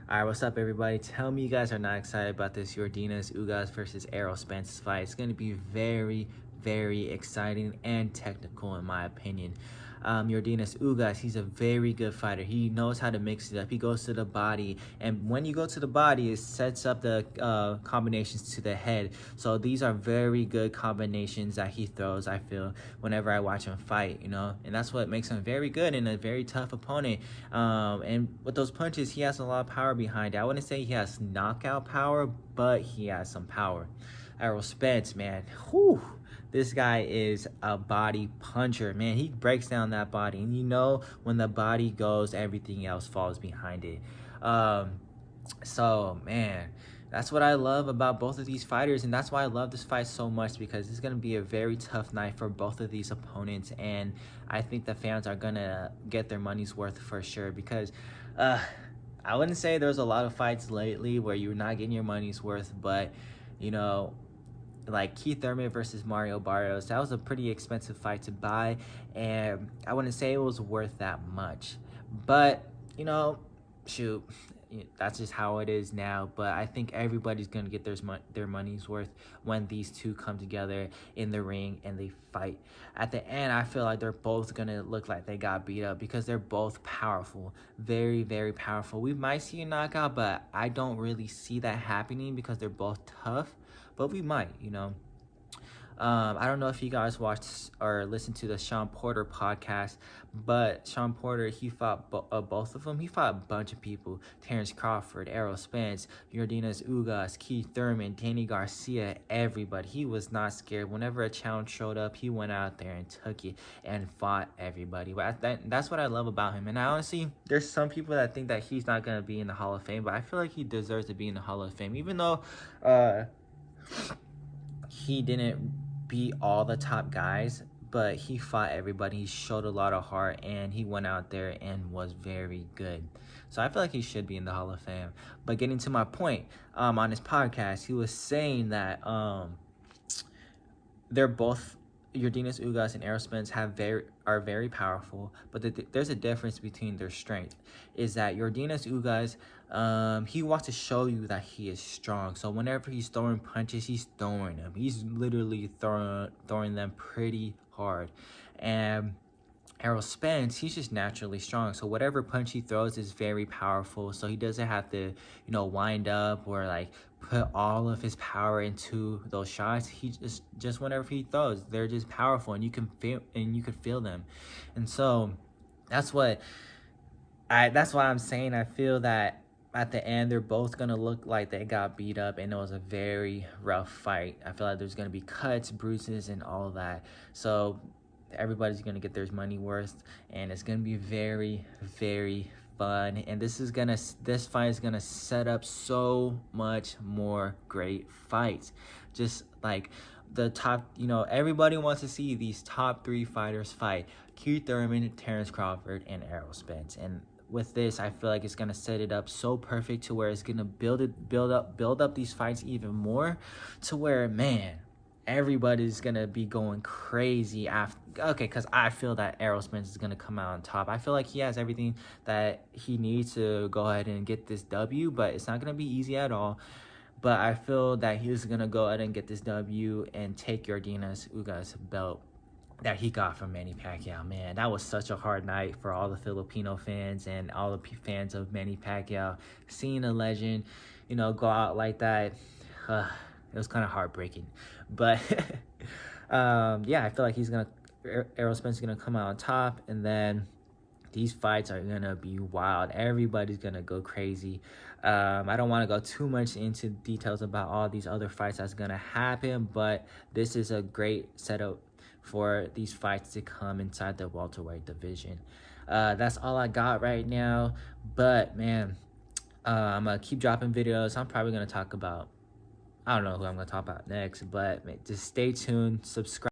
All right, what's up, everybody? Tell me you guys are not excited about this Yordenis Ugas versus Errol Spence fight. It's going to be very, very exciting and technical, in my opinion. Yordenis Ugas, he's a very good fighter. He knows how to mix it up. He goes to the body, and when you go to the body, it sets up the combinations to the head. So these are very good combinations that he throws, I feel, whenever I watch him fight, and that's what makes him very good and a very tough opponent. And with those punches, he has a lot of power behind it. I wouldn't say he has knockout power, but he has some power. Errol Spence, man, whew, this guy is a body puncher, man. He breaks down that body, and when the body goes, everything else falls behind it. So, man, that's what I love about both of these fighters, and that's why I love this fight so much, because it's going to be a very tough night for both of these opponents, and I think the fans are going to get their money's worth for sure, because I wouldn't say there's a lot of fights lately where you're not getting your money's worth, but, like Keith Thurman versus Mario Barrios, that was a pretty expensive fight to buy, and I wouldn't say it was worth that much. But, shoot, that's just how it is now. But I think everybody's going to get their money's worth when these two come together in the ring and they fight. At the end, I feel like they're both going to look like they got beat up because they're both powerful. Very, very powerful. We might see a knockout, but I don't really see that happening because they're both tough. But we might, I don't know if you guys watched or listened to the Sean Porter podcast, but Sean Porter, he fought both of them. He fought a bunch of people: Terrence Crawford, Errol Spence, Yordenis Ugas, Keith Thurman, Danny Garcia, everybody. He was not scared. Whenever a challenge showed up, he went out there and took it and fought everybody. But that's what I love about him. And I honestly, there's some people that think that he's not going to be in the Hall of Fame, but I feel like he deserves to be in the Hall of Fame, even though he didn't beat all the top guys, but he fought everybody. He showed a lot of heart, and he went out there and was very good. So I feel like he should be in the Hall of Fame. But getting to my point, on his podcast, he was saying that they're both, Yordenis Ugas and Errol Spence, are very powerful, but there's a difference between their strength. Is that Yordenis Ugas, he wants to show you that he is strong. So whenever he's throwing punches, he's throwing them. He's literally throwing them pretty hard. And Errol Spence, he's just naturally strong. So whatever punch he throws is very powerful. So he doesn't have to, wind up or like put all of his power into those shots. He just whenever he throws, they're just powerful, and you can feel them. And so that's why I'm saying I feel that at the end, they're both going to look like they got beat up, and it was a very rough fight. I feel like there's going to be cuts, bruises, and all of that. So everybody's going to get their money worth, and it's going to be very, very fun. And this fight is going to set up so much more great fights. Just like the top, everybody wants to see these top three fighters fight: Keith Thurman, Terrence Crawford, and Errol Spence. And with this, I feel like it's gonna set it up so perfect to where it's gonna build up these fights even more, to where, man, everybody's gonna be going crazy after. Okay, because I feel that Errol Spence is gonna come out on top. I feel like he has everything that he needs to go ahead and get this W, but it's not gonna be easy at all. But I feel that he's gonna go ahead and get this W and take Yordenis Ugas' belt that he got from Manny Pacquiao. Man, that was such a hard night for all the Filipino fans and all the fans of Manny Pacquiao. Seeing a legend, go out like that, it was kind of heartbreaking. But yeah, I feel like Errol Spence is gonna come out on top, and then these fights are gonna be wild. Everybody's gonna go crazy. I don't want to go too much into details about all these other fights that's gonna happen, but this is a great setup for these fights to come inside the welterweight division. That's all I got right now, but man, I'm gonna keep dropping videos. I'm probably gonna talk about, I don't know who I'm gonna talk about next, but just stay tuned, subscribe.